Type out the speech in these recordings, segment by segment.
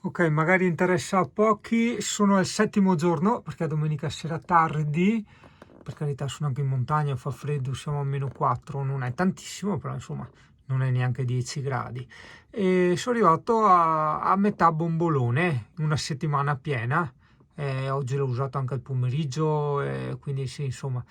Ok, magari interessa a pochi, sono al settimo giorno perché domenica sera tardi, per carità sono anche in montagna, fa freddo, siamo a -4, non è tantissimo, però insomma non è neanche 10 gradi. E sono arrivato a metà bombolone, una settimana piena, oggi l'ho usato anche al pomeriggio, quindi sì, insomma,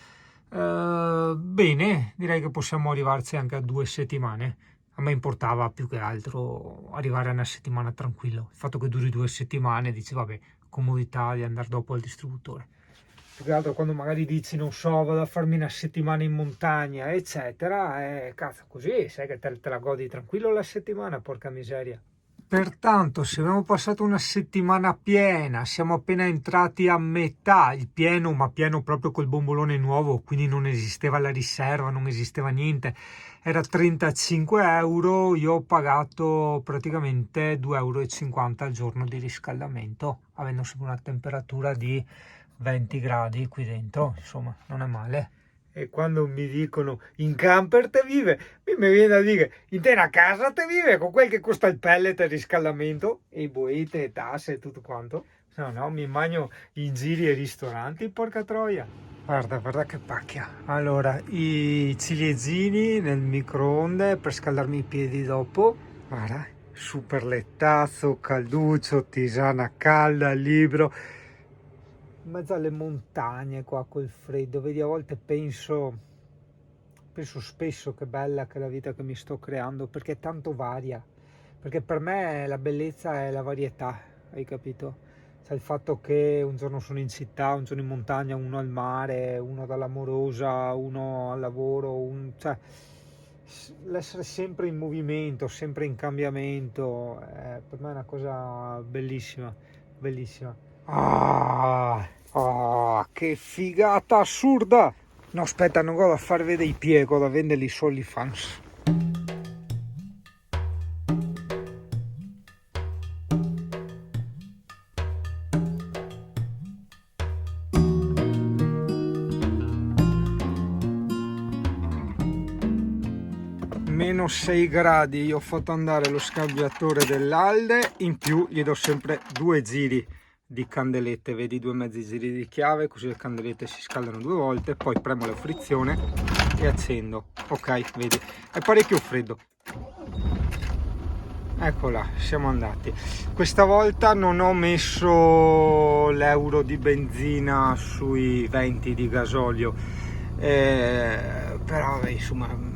bene, direi che possiamo arrivarci anche a 2 settimane. A me importava più che altro arrivare a una settimana tranquillo. Il fatto che duri 2 settimane, dici vabbè, comodità di andare dopo al distributore. Più che altro quando magari dici non so, vado a farmi una settimana in montagna, eccetera, cazzo, così sai che te la godi tranquillo la settimana, porca miseria. Pertanto, se abbiamo passato una settimana piena, siamo appena entrati a metà, il pieno, ma pieno proprio col bombolone nuovo, quindi non esisteva la riserva, non esisteva niente, era 35 euro, io ho pagato praticamente 2,50 € al giorno di riscaldamento, avendo sempre una temperatura di 20 gradi qui dentro, insomma, non è male. E quando mi dicono in camper te vive, mi viene da dire in te una casa te vive con quel che costa il pellet e il riscaldamento e i bollette e tasse e tutto quanto. No, no, mi bagno in giri e ristoranti, porca troia. Guarda che pacchia. Allora, i ciliegini nel microonde per scaldarmi i piedi dopo. Guarda, super lettazzo, calduccio, tisana calda, libro. In mezzo alle montagne qua col freddo, vedi, a volte penso spesso che bella che è la vita che mi sto creando, perché è tanto varia, perché per me la bellezza è la varietà, hai capito? Cioè il fatto che un giorno sono in città, un giorno in montagna, uno al mare, uno dall'amorosa, uno al lavoro, cioè l'essere sempre in movimento, sempre in cambiamento, per me è una cosa bellissima, bellissima. Che figata assurda! No, aspetta, non vado a far vedere i piedi, vado a venderli su OnlyFans. -6 gradi, io ho fatto andare lo scambiatore dell'Alde, in più gli do sempre 2 giri di candelette, vedi, 2 mezzi giri di chiave, così le candelette si scaldano 2 volte, poi premo la frizione e accendo. Ok, vedi, è parecchio freddo. Eccola, siamo andati. Questa volta non ho messo l'euro di benzina sui 20 di gasolio, però insomma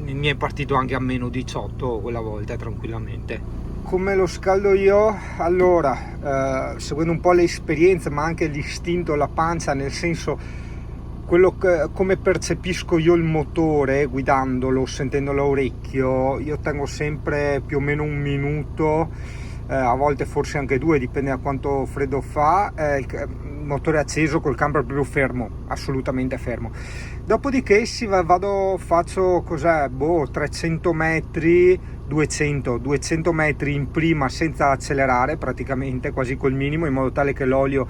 mi è partito anche a -18 quella volta tranquillamente. Come lo scaldo io? Allora, seguendo un po' le esperienze ma anche l'istinto, la pancia, nel senso come percepisco io il motore guidandolo, sentendolo a orecchio, io tengo sempre più o meno 1 minuto, a volte forse anche 2, dipende da quanto freddo fa, il motore acceso col camper proprio fermo, assolutamente fermo. Dopodiché faccio cos'è, 300 metri, 200 metri in prima senza accelerare, praticamente quasi col minimo, in modo tale che l'olio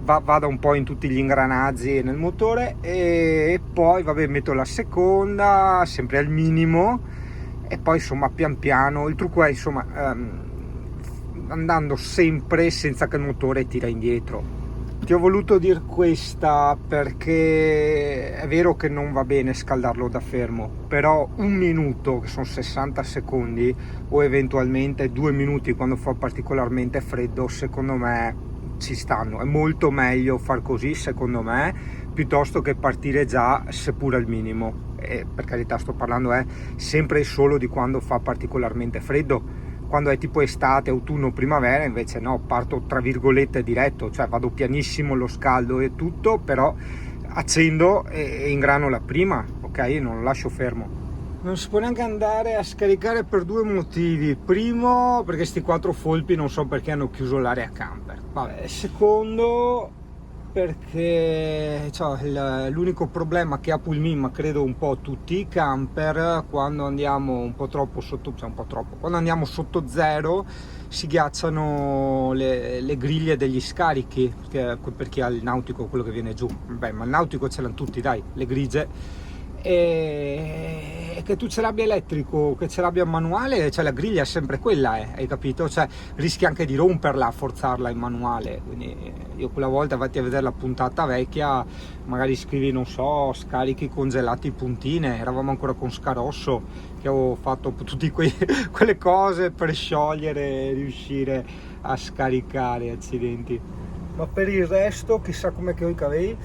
vada un po' in tutti gli ingranaggi nel motore, e poi vabbè metto la seconda sempre al minimo e poi insomma pian piano. Il trucco è insomma andando sempre senza che il motore tira indietro. Ti ho voluto dire questa perché è vero che non va bene scaldarlo da fermo, però 1 minuto, che sono 60 secondi, o eventualmente 2 minuti quando fa particolarmente freddo, secondo me ci stanno. È molto meglio far così, secondo me, piuttosto che partire già seppur al minimo. E per carità, sto parlando sempre e solo di quando fa particolarmente freddo. Quando è tipo estate, autunno, primavera, invece no, parto tra virgolette diretto, cioè vado pianissimo, lo scaldo e tutto, però accendo e ingrano la prima, ok? Non lo lascio fermo. Non si può neanche andare a scaricare per 2 motivi. Primo, perché sti 4 folpi non so perché hanno chiuso l'area camper. Vabbè. Secondo, perché l'unico problema che ha Pulmin, ma credo un po' tutti i camper, quando andiamo un po' troppo sotto, quando andiamo sotto zero si ghiacciano le griglie degli scarichi, per chi ha il nautico, quello che viene giù. Beh, ma il nautico ce l'hanno tutti, dai, le grigie. e che tu ce l'abbia elettrico, che ce l'abbia manuale, cioè la griglia è sempre quella, hai capito? Cioè rischi anche di romperla a forzarla in manuale. Quindi io quella volta vatti a vedere la puntata vecchia, magari scrivi, non so, scarichi congelati puntine, eravamo ancora con Scarosso, che avevo fatto tutte quelle cose per sciogliere e riuscire a scaricare, accidenti. Ma per il resto chissà come che ho i capelli.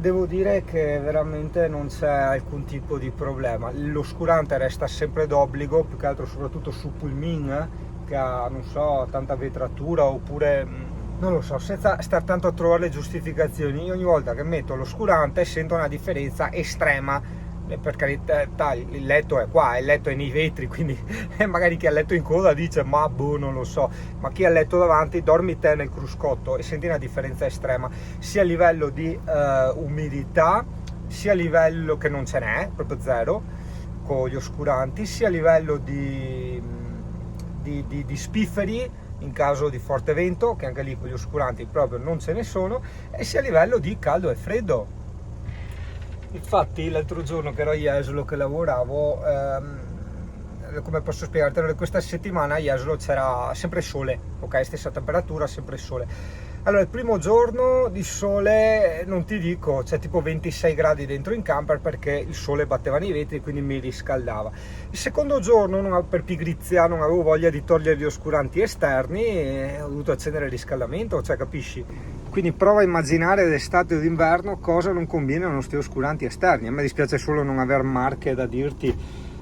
Devo dire che veramente non c'è alcun tipo di problema. L'oscurante resta sempre d'obbligo, più che altro soprattutto su Pulmin, che ha, non so, tanta vetratura, oppure non lo so, senza star tanto a trovare le giustificazioni. Io ogni volta che metto l'oscurante sento una differenza estrema. Per carità, il letto è qua, il letto è nei vetri, quindi magari chi ha letto in coda dice ma boh, non lo so, ma chi ha letto davanti, dormi te nel cruscotto e senti una differenza estrema sia a livello di umidità, sia a livello che non ce n'è, proprio zero con gli oscuranti, sia a livello di spifferi in caso di forte vento, che anche lì con gli oscuranti proprio non ce ne sono, e sia a livello di caldo e freddo. Infatti l'altro giorno che ero a Jesolo che lavoravo, come posso spiegartelo, questa settimana a Jesolo c'era sempre sole, ok, stessa temperatura, sempre sole. Allora il primo giorno di sole non ti dico, c'è tipo 26 gradi dentro in camper perché il sole batteva nei vetri, quindi mi riscaldava. Il secondo giorno, per pigrizia, non avevo voglia di togliere gli oscuranti esterni e ho dovuto accendere il riscaldamento, cioè capisci? Quindi prova a immaginare d'estate o d'inverno cosa non combinano questi oscuranti esterni. A me dispiace solo non aver marche da dirti.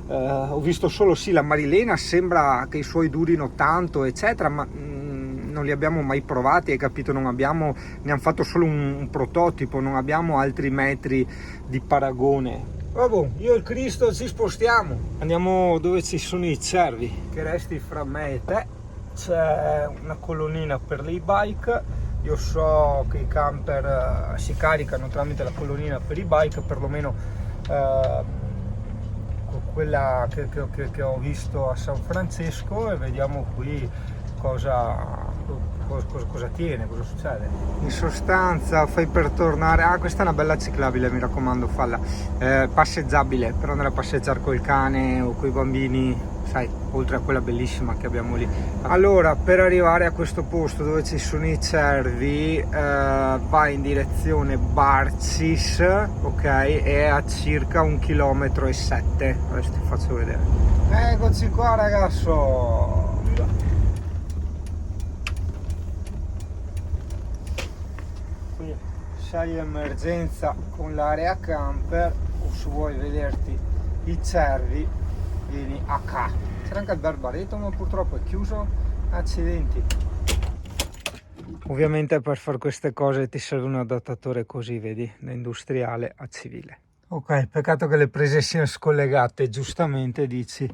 Ho visto solo sì la Marilena, sembra che i suoi durino tanto eccetera, ma non li abbiamo mai provati, hai capito? Ne hanno fatto solo un prototipo, non abbiamo altri metri di paragone. Vabbè, io e il Cristo ci spostiamo, andiamo dove ci sono i cervi, che resti fra me e te. C'è una colonnina per l'e-bike. Io so che i camper si caricano tramite la colonnina per i bike, perlomeno quella che ho visto a San Francesco, e vediamo qui cosa tiene, cosa succede. In sostanza fai per tornare, questa è una bella ciclabile, mi raccomando, falla, passeggiabile per andare a passeggiare col cane o coi bambini, sai, oltre a quella bellissima che abbiamo lì. Allora, per arrivare a questo posto dove ci sono i cervi, vai in direzione Barcis, ok, è a circa 1,7 km. Adesso ti faccio vedere. Eccoci qua, ragazzo. Qui sai emergenza con l'area camper, o se vuoi vederti i cervi vieni a qua. C'era anche il Barbareto, ma purtroppo è chiuso, accidenti. Ovviamente per fare queste cose ti serve un adattatore così, vedi, da industriale a civile. Ok, peccato che le prese siano scollegate, giustamente dici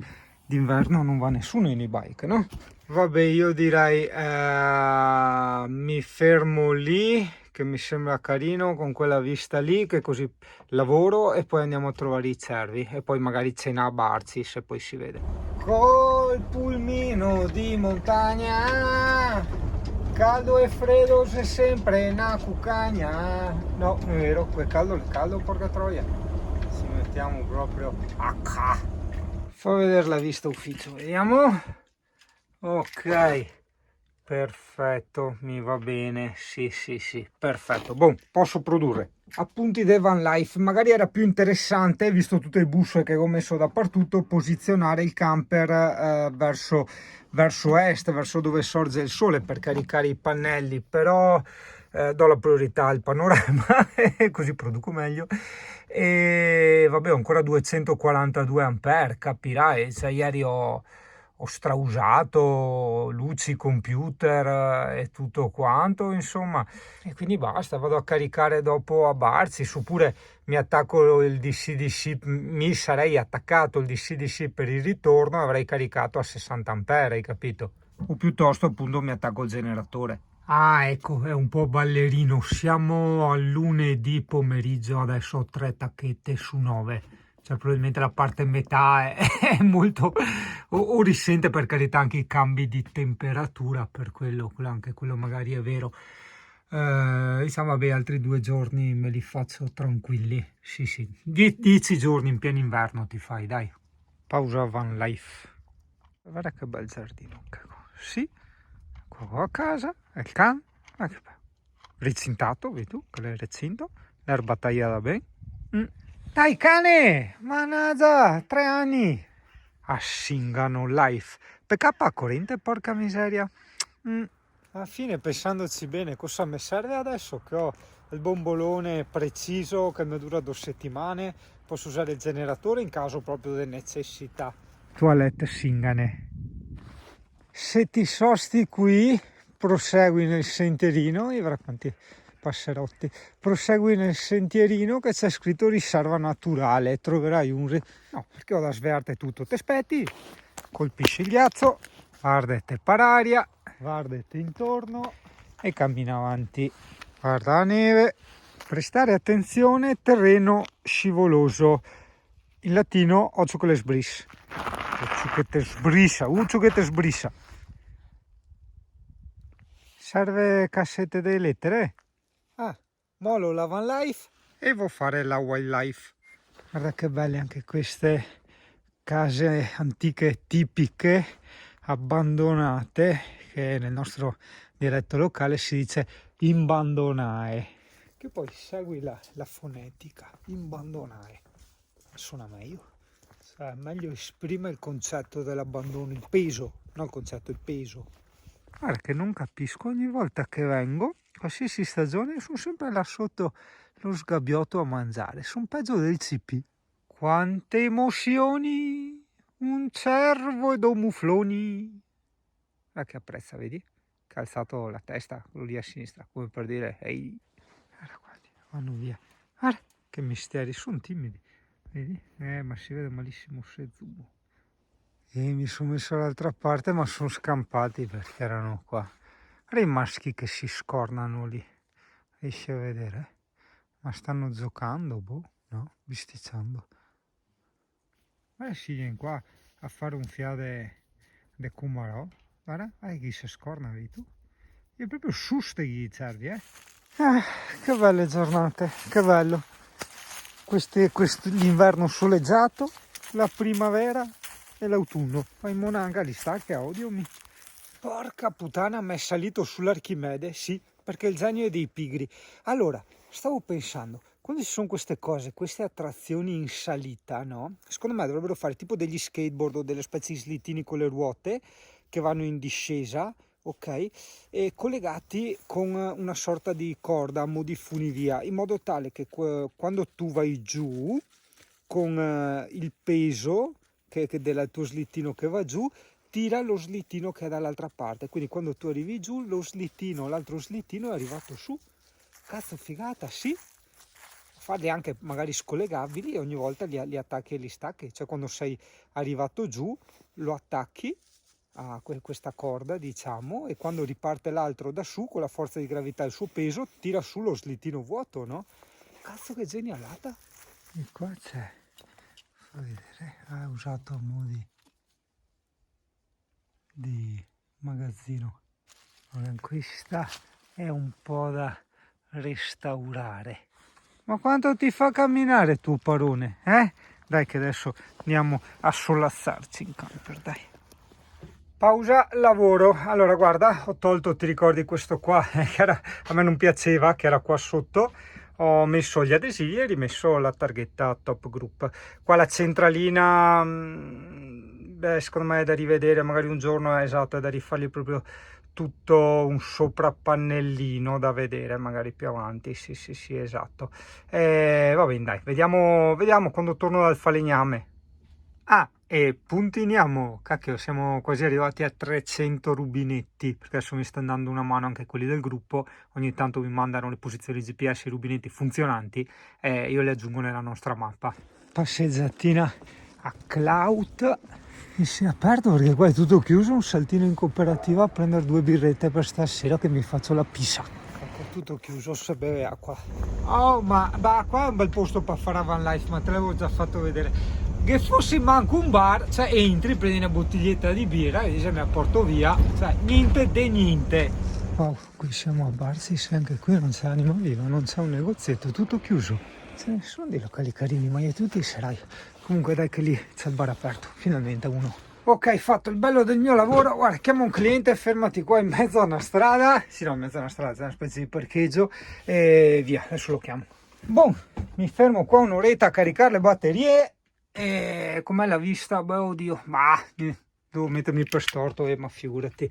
d'inverno non va nessuno in e-bike, no? Vabbè, io direi mi fermo lì, che mi sembra carino con quella vista lì, che così lavoro e poi andiamo a trovare i cervi e poi magari cena a Barcis e poi si vede. Col pulmino di montagna, caldo e freddo c'è sempre una cuccagna. No, non è vero, quel caldo porca troia. Ci mettiamo proprio a ca. Fa vedere la vista ufficio, vediamo. Ok, perfetto, mi va bene, sì, perfetto. Boh, posso produrre. Appunti del van life, magari era più interessante, visto tutte le busse che ho messo dappertutto, posizionare il camper verso est, verso dove sorge il sole per caricare i pannelli, però do la priorità al panorama, così produco meglio. E vabbè, ho ancora 242 ampere, capirai, cioè ieri ho strausato luci, computer e tutto quanto, insomma, e quindi basta, vado a caricare dopo a Barcis, oppure mi attacco il DC-DC, mi sarei attaccato il DC-DC per il ritorno, avrei caricato a 60 ampere, hai capito? O piuttosto appunto mi attacco il generatore. Ah, ecco, è un po' ballerino, siamo a lunedì pomeriggio, adesso ho 3 tacchette su 9. Cioè probabilmente la parte metà è molto, o risente per carità anche i cambi di temperatura, per quello, anche quello magari è vero. Diciamo, vabbè, altri 2 giorni me li faccio tranquilli. Sì, sì. 10 giorni in pieno inverno ti fai, dai. Pausa van life. Guarda che bel giardino. Sì, qua a casa, e il can. Ma che bello. Ricintato, vedi tu, che l'hai recinto. L'erba tagliata bene. Dai cane, mannaggia, 3 anni. Ascingano life. Peccato a corrente, porca miseria. Alla fine, pensandoci bene, cosa mi serve adesso che ho il bombolone preciso che mi dura 2 settimane? Posso usare il generatore in caso proprio di necessità. Toilette Singane. Se ti sosti qui, prosegui nel sentierino, e vedrai quanti passerotti. Prosegui nel sentierino che c'è scritto riserva naturale. Troverai un... No, perché ho da svegliarti tutto. Ti aspetti, colpisci il ghiaccio, guardate per aria, guardate intorno e cammina avanti. Guarda la neve. Prestare attenzione, terreno scivoloso. In latino, occhio che le sbrissa. Occhio che te sbrissa, occhio che te sbrissa. Serve cassette delle lettere? Ah, molo la van life e vuoi fare la wildlife. Guarda che belle anche queste case antiche tipiche, abbandonate, che nel nostro dialetto locale si dice imbandonae. Che poi segui la fonetica, imbandonae. Suona meglio. Cioè, meglio esprime il concetto dell'abbandono, il peso, non il concetto, il peso. Guarda che non capisco, ogni volta che vengo, qualsiasi stagione, sono sempre là sotto lo sgabbiotto a mangiare, sono peggio del CP. Quante emozioni, un cervo e 2 mufloni. Guarda che apprezza, vedi? Che ha alzato la testa, quello lì a sinistra, come per dire, ehi. Guarda qua, vanno via. Guarda che misteri, sono timidi, vedi? Ma si vede malissimo se zoom. E mi sono messo dall'altra parte, ma sono scampati perché erano qua. Guarda i maschi che si scornano lì. Riesci a vedere? Ma stanno giocando, boh? No? Bisticciando. Guarda si viene qua a fare un fiade de Cumarò. Guarda chi si scorna, vedi tu? È proprio suste gli cervi, eh? Che belle giornate, che bello. L'inverno soleggiato, la primavera e l'autunno. Poi Monanga li sta che odio mi. Porca puttana, mi è salito sull'Archimede, sì, perché il genio è dei pigri. Allora, stavo pensando, quando ci sono queste cose, queste attrazioni in salita, no? Secondo me dovrebbero fare tipo degli skateboard o delle specie di slittini con le ruote che vanno in discesa, ok? E collegati con una sorta di corda a mo' di funivia, in modo tale che quando tu vai giù con il peso che del tuo slittino che va giù, tira lo slittino che è dall'altra parte, quindi quando tu arrivi giù l'altro slittino è arrivato su. Cazzo, figata, sì. Farli anche magari scollegabili e ogni volta li attacchi e li stacchi, cioè quando sei arrivato giù lo attacchi a questa corda, diciamo, e quando riparte l'altro da su con la forza di gravità e il suo peso tira su lo slittino vuoto, no? Cazzo, che genialata. E qua c'è, fa vedere, ha usato a mo' di magazzino. Allora, questa è un po' da restaurare. Ma quanto ti fa camminare tu, Parone? Dai che adesso andiamo a solazzarci in camper, dai. Pausa lavoro. Allora guarda, ho tolto, ti ricordi questo qua che a me non piaceva, che era qua sotto. Ho messo gli adesivi e rimesso la targhetta Top Group. Qua la centralina, beh, secondo me è da rivedere, magari un giorno, esatto, è da rifargli proprio tutto un soprappannellino da vedere, magari più avanti, sì, esatto. Va bene, dai, vediamo quando torno dal falegname. E puntiniamo, cacchio, siamo quasi arrivati a 300 rubinetti, perché adesso mi stanno dando una mano anche quelli del gruppo, ogni tanto mi mandano le posizioni GPS, i rubinetti funzionanti, e io li aggiungo nella nostra mappa. Passeggiatina a Clout, e si è aperto perché qua è tutto chiuso, un saltino in cooperativa a prendere 2 birrette per stasera che mi faccio la pisa. Ecco, tutto chiuso, se beve acqua. Oh, ma qua è un bel posto per fare van life, ma te l'avevo già fatto vedere. Che fosse manco un bar, cioè entri, prendi una bottiglietta di birra e dici me la porto via, cioè niente de niente. Wow, qui siamo a Barsis, anche qui non c'è anima viva, non c'è un negozietto, tutto chiuso. Ce ne sono dei locali carini, ma io tutti sarai. Comunque dai che lì c'è il bar aperto, finalmente uno. Ok, fatto il bello del mio lavoro, guarda, chiamo un cliente, fermati qua in mezzo a una strada, sì no, in mezzo a una strada, c'è una specie di parcheggio e via, adesso lo chiamo. Boh, mi fermo qua un'oretta a caricare le batterie e com'è la vista? Beh, oddio, ma devo mettermi per storto, ma figurati,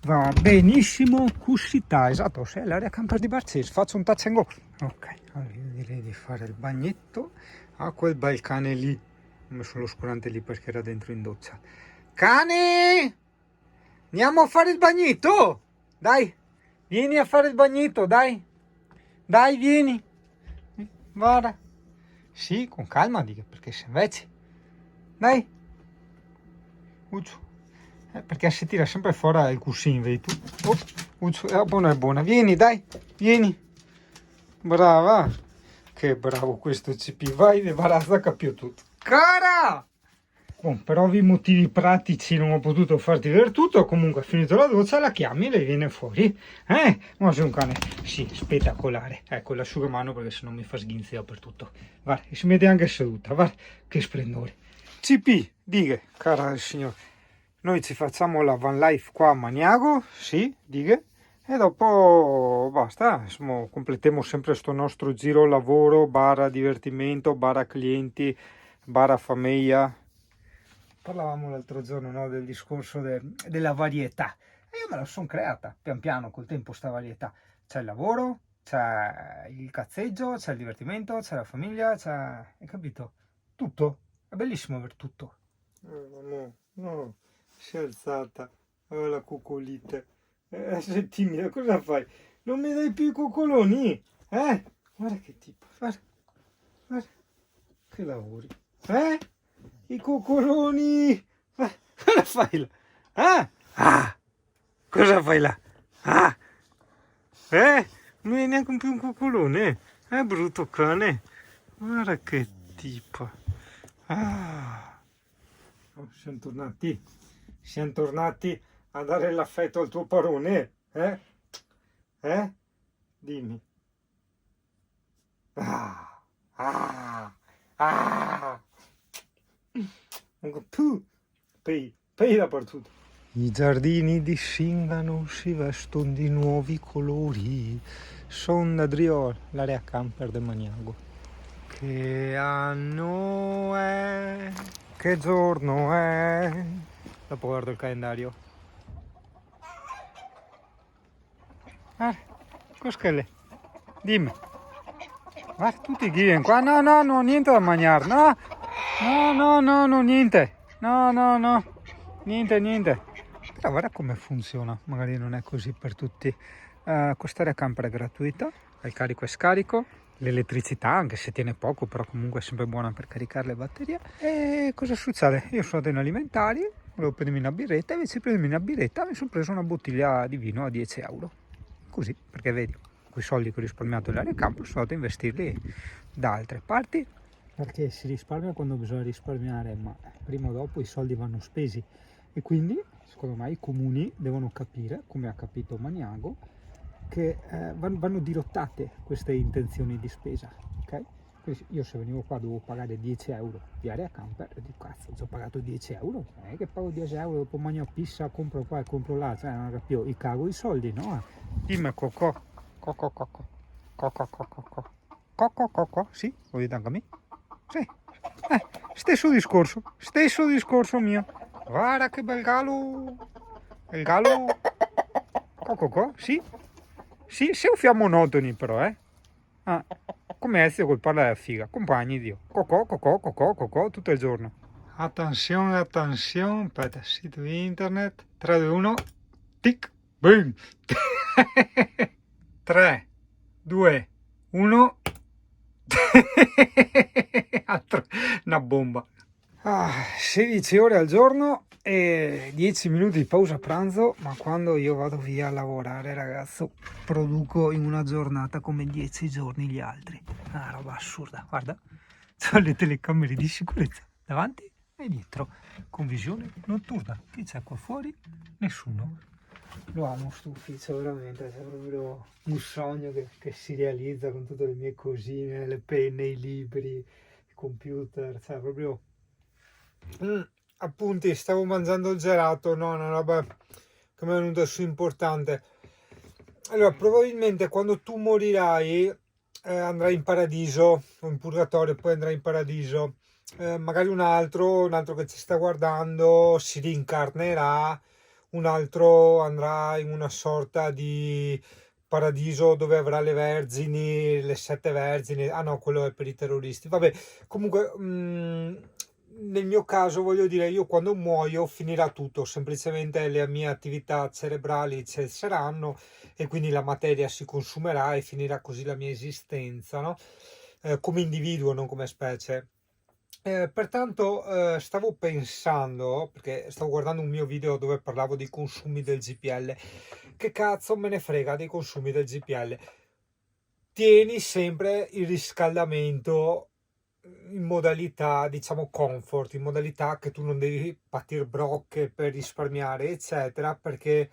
va benissimo, cuscità, esatto, se è l'area camper di Barcesi, faccio un touch and go. Ok, allora io direi di fare il bagnetto a quel bel cane lì, ho messo l'oscurante lì perché era dentro in doccia. Cane, andiamo a fare il bagnetto, dai, vieni a fare il bagnetto, dai, vieni, guarda, sì, con calma, dica, perché se invece, dai, Uccio. Perché si tira sempre fuori il cuscino, vedi tu? Oh, è buona, vieni dai, vieni. Brava, che bravo questo CP, vai, ne barazza capito tutto. Cara! Bon, per ovvi motivi pratici non ho potuto farti vedere tutto, comunque finito la doccia la chiami e lei viene fuori. Ma sei un cane, sì, spettacolare. Ecco l'asciugamano perché sennò mi fa sghinzia per tutto. Guarda, si mette anche seduta, guarda, che splendore. CP, dighe, cara il signore. Noi ci facciamo la van life qua a Maniago, sì, dighe, e dopo basta, insomma, completiamo sempre questo nostro giro lavoro, barra divertimento, barra clienti, barra famiglia. Parlavamo l'altro giorno, no, del discorso della varietà, e io me la sono creata, pian piano, col tempo, sta varietà. C'è il lavoro, c'è il cazzeggio, c'è il divertimento, c'è la famiglia, c'è, hai capito? Tutto, è bellissimo aver tutto. No. Si è alzata, aveva la coccolite, sei timida, cosa fai? Non mi dai più i coccoloni? Guarda che tipo, guarda, che lavori, i coccoloni, cosa fai là? Cosa fai là? Non è neanche più un coccolone, brutto cane, guarda che tipo, siamo tornati a dare l'affetto al tuo parone, Dimmi. Pei dappertutto. I giardini di Singano si vestono di nuovi colori. Son d'Adriol, l'area camper del Maniago. Che anno è? Che giorno è? Dopo guardo il calendario. Cos'è? Dimmi. Guarda, tutti vieni qua. No, niente da mangiare. No, niente. No. Niente. Però guarda come funziona. Magari non è così per tutti. Quest'area camper è gratuita. Il carico e scarico. L'elettricità, anche se tiene poco, però comunque è sempre buona per caricare le batterie. E cosa succede? Io sono in alimentari, volevo prendermi una birretta, invece di prendermi una birretta mi sono preso una bottiglia di vino a 10 euro. Così, perché vedi, quei soldi che ho risparmiato nell'area campo sono andato a investirli da altre parti. Perché si risparmia quando bisogna risparmiare, ma prima o dopo i soldi vanno spesi. E quindi, secondo me, i comuni devono capire, come ha capito Maniago, che vanno dirottate queste intenzioni di spesa, ok? Quindi io se venivo qua dovevo pagare 10 euro di area camper e dico cazzo, ho pagato 10 euro, non è che pago 10 euro, dopo mangio pizza, compro qua e compro là, cioè non capivo, i cago i soldi, no? Dimmi Cocco, sì, lo dite anche a me? Sì, stesso discorso mio, guarda che bel gallo, il gallo, Cocco, sì? Sì, siamo monotoni però, come Ezio col parla della figa, compagni Dio, cocò, tutto il giorno. Attenzione, aspetta, sito internet, 3, 2, 1, tic, boom, 3, 2, 1, una bomba. 16 ore al giorno e 10 minuti di pausa pranzo, ma quando io vado via a lavorare, ragazzo, produco in una giornata come 10 giorni gli altri. Una roba assurda, guarda, ho le telecamere di sicurezza davanti e dietro, con visione notturna. Chi c'è qua fuori? Nessuno. Lo amo sto ufficio, veramente, è proprio un sogno che si realizza con tutte le mie cosine, le penne, i libri, il computer, cioè proprio... appunti, stavo mangiando il gelato, no, una roba che mi è venuta su importante. Allora, probabilmente quando tu morirai andrai in paradiso o in purgatorio, poi andrai in paradiso. Magari un altro che ci sta guardando si rincarnerà, un altro andrà in una sorta di paradiso dove avrà le vergini, le sette vergini. Ah no, quello è per i terroristi. Vabbè, comunque, nel mio caso, voglio dire, io quando muoio finirà tutto, semplicemente le mie attività cerebrali cesseranno e quindi la materia si consumerà e finirà così la mia esistenza, no? Come individuo, non come specie. Pertanto stavo pensando, perché stavo guardando un mio video dove parlavo dei consumi del GPL, che cazzo me ne frega dei consumi del GPL? Tieni sempre il riscaldamento in modalità, diciamo, comfort, in modalità che tu non devi patir brocche per risparmiare, eccetera, perché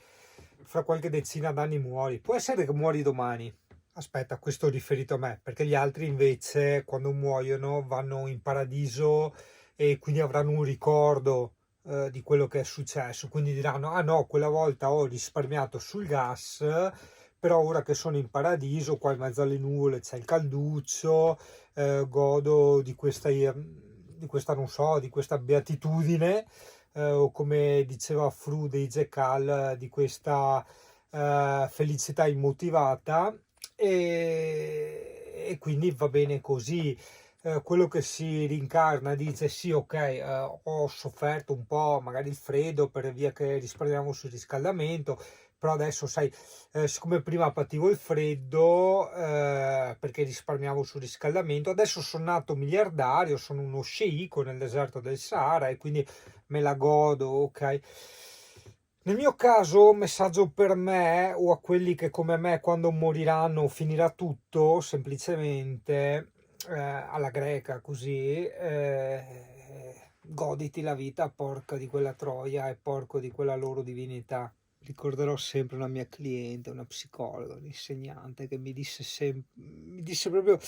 fra qualche decina d'anni muori. Può essere che muori domani. Aspetta, questo è riferito a me, perché gli altri invece, quando muoiono, vanno in paradiso e quindi avranno un ricordo di quello che è successo. Quindi diranno: ah no, quella volta ho risparmiato sul gas, però ora che sono in paradiso, qua in mezzo alle nuvole c'è il calduccio, godo di questa, non so, di questa beatitudine, o come diceva Fru dei Jekyll, di questa felicità immotivata, e quindi va bene così. Quello che si rincarna dice: sì, ok, ho sofferto un po', magari il freddo, per via che risparmiamo sul riscaldamento, però adesso sai, siccome prima pativo il freddo perché risparmiavo sul riscaldamento, adesso sono nato miliardario, sono uno sceicco nel deserto del Sahara e quindi me la godo, ok? Nel mio caso, un messaggio per me o a quelli che come me quando moriranno finirà tutto, semplicemente alla greca così, goditi la vita, porca di quella troia e porco di quella loro divinità. Ricorderò sempre una mia cliente, una psicologa, un'insegnante che mi disse proprio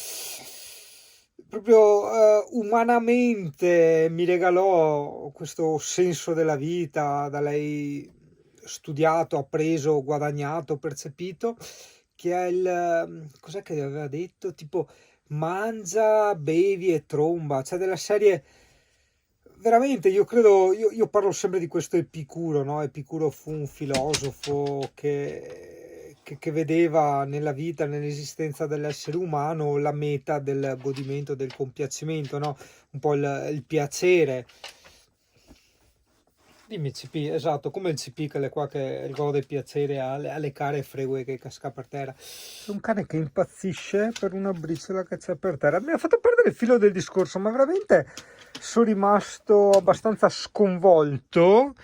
umanamente mi regalò questo senso della vita da lei studiato, appreso, guadagnato, percepito, che è cos'è che aveva detto? Tipo mangia, bevi e tromba, cioè della serie. Veramente, io credo, io parlo sempre di questo Epicuro, no? Epicuro fu un filosofo che vedeva nella vita, nell'esistenza dell'essere umano, la meta del godimento, del compiacimento, no? Un po' il piacere. Dimmi CP, esatto, come il CP che è qua che gode piacere alle care fregue che casca per terra. È un cane che impazzisce per una briciola che c'è per terra. Mi ha fatto perdere il filo del discorso, ma veramente sono rimasto abbastanza sconvolto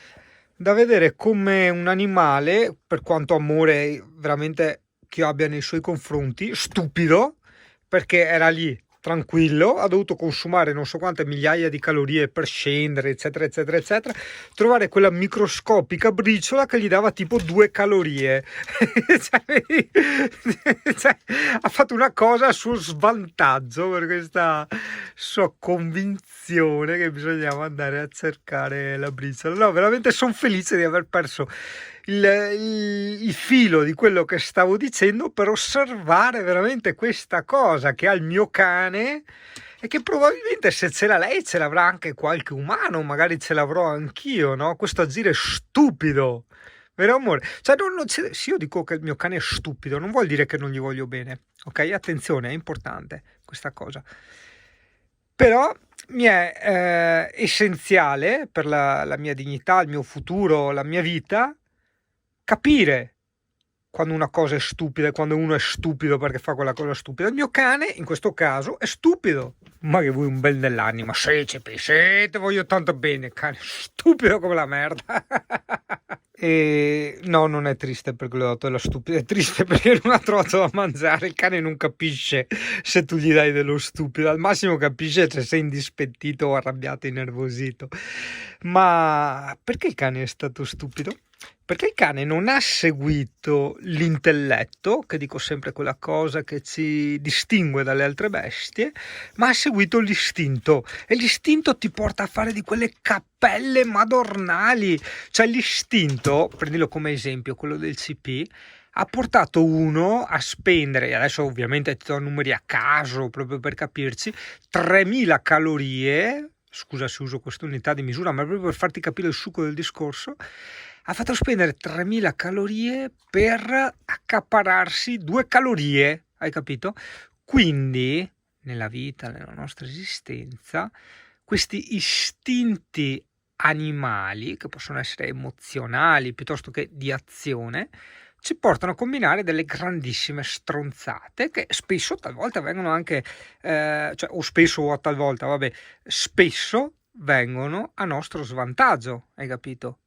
da vedere come un animale, per quanto amore veramente che io abbia nei suoi confronti, stupido, perché era lì tranquillo, ha dovuto consumare non so quante migliaia di calorie per scendere, eccetera, eccetera, eccetera, trovare quella microscopica briciola che gli dava tipo 2 calorie. Cioè, ha fatto una cosa a suo svantaggio per questa sua convinzione che bisognava andare a cercare la briciola. No, veramente sono felice di aver perso il filo di quello che stavo dicendo per osservare veramente questa cosa che ha il mio cane e che probabilmente se ce l'ha lei ce l'avrà anche qualche umano, magari ce l'avrò anch'io, no? Questo agire stupido, vero amore? Cioè, se io dico che il mio cane è stupido non vuol dire che non gli voglio bene, ok? Attenzione, è importante questa cosa. Però mi è essenziale per la mia dignità, il mio futuro, la mia vita, capire quando una cosa è stupida e quando uno è stupido perché fa quella cosa stupida. Il mio cane, in questo caso, è stupido. Ma che vuoi un bel nell'anima? Sì, te voglio tanto bene, cane. Stupido come la merda. E no, non è triste perché l'ho dato della stupida, è triste perché non ha trovato da mangiare. Il cane non capisce se tu gli dai dello stupido, al massimo capisce se sei indispettito o arrabbiato, innervosito. Ma perché il cane è stato stupido? Perché il cane non ha seguito l'intelletto, che dico sempre quella cosa che ci distingue dalle altre bestie, ma ha seguito l'istinto. E l'istinto ti porta a fare di quelle cappelle madornali. Cioè l'istinto, prendilo come esempio, quello del CP, ha portato uno a spendere, adesso ovviamente ti do numeri a caso proprio per capirci, 3000 calorie, scusa se uso questa unità di misura, ma proprio per farti capire il succo del discorso, ha fatto spendere 3000 calorie per accapararsi 2 calorie, hai capito? Quindi, nella vita, nella nostra esistenza, questi istinti animali, che possono essere emozionali piuttosto che di azione, ci portano a combinare delle grandissime stronzate che spesso, talvolta vengono anche, o spesso o talvolta, vabbè, spesso vengono a nostro svantaggio, hai capito?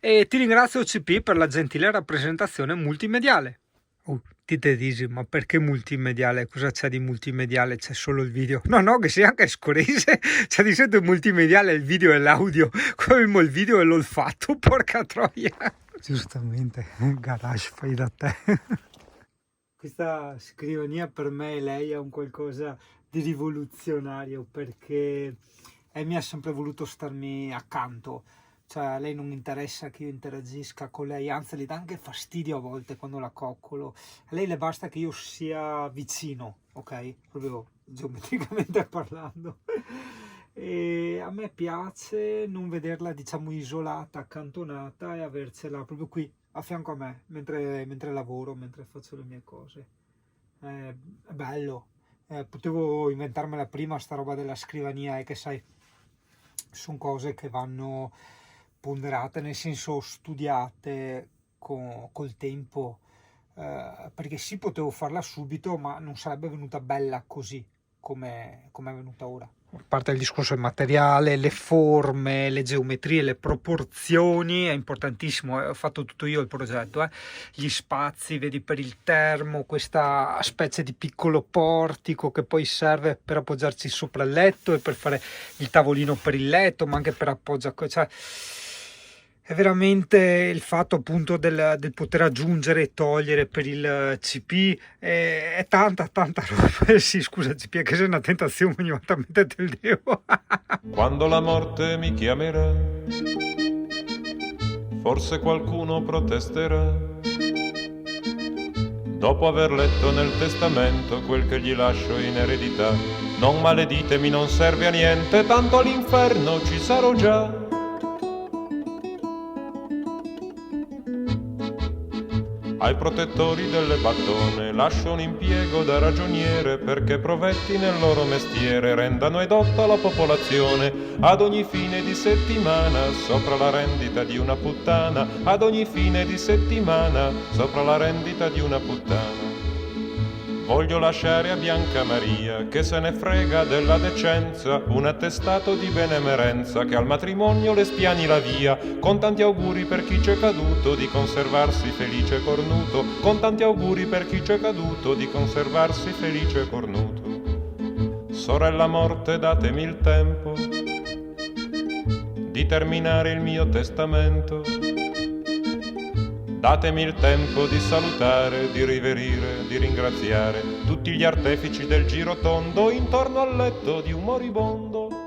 E ti ringrazio CP per la gentile rappresentazione multimediale. Ti te dici, ma perché multimediale? Cosa c'è di multimediale? C'è solo il video? No, che sia anche scorese, c'è di solito multimediale il video e l'audio, come il video e l'olfatto, porca troia. Giustamente, garage fai da te. Questa scrivania per me e lei è un qualcosa di rivoluzionario, perché mi ha sempre voluto starmi accanto. Cioè a lei non interessa che io interagisca con lei, anzi le dà anche fastidio a volte quando la coccolo. A lei le basta che io sia vicino, ok? Proprio geometricamente parlando. E a me piace non vederla, diciamo, isolata, accantonata, e avercela proprio qui a fianco a me mentre lavoro, mentre faccio le mie cose. È bello. Potevo inventarmela prima sta roba della scrivania, e che sai, sono cose che vanno ponderate, nel senso studiate col tempo, perché sì, potevo farla subito, ma non sarebbe venuta bella così come è venuta ora. A parte il discorso del materiale, le forme, le geometrie, le proporzioni, è importantissimo, ho fatto tutto io il progetto, gli spazi, vedi, per il termo, questa specie di piccolo portico che poi serve per appoggiarci sopra il letto e per fare il tavolino per il letto, ma anche per appoggiare, cioè è veramente il fatto appunto del poter aggiungere e togliere per il CP, è tanta roba. Sì, scusa CP, che sei una tentazione ogni volta mettete il devo. Quando la morte mi chiamerà, forse qualcuno protesterà, dopo aver letto nel testamento quel che gli lascio in eredità. Non maleditemi, non serve a niente, tanto all'inferno ci sarò già. Ai protettori delle battone lascio un impiego da ragioniere, perché provetti nel loro mestiere rendano edotta la popolazione. Ad ogni fine di settimana, sopra la rendita di una puttana, ad ogni fine di settimana, sopra la rendita di una puttana. Voglio lasciare a Bianca Maria, che se ne frega della decenza, un attestato di benemerenza che al matrimonio le spiani la via, con tanti auguri per chi c'è caduto di conservarsi felice e cornuto, con tanti auguri per chi c'è caduto di conservarsi felice e cornuto. Sorella morte, datemi il tempo di terminare il mio testamento. Datemi il tempo di salutare, di riverire, di ringraziare tutti gli artefici del giro tondo intorno al letto di un moribondo.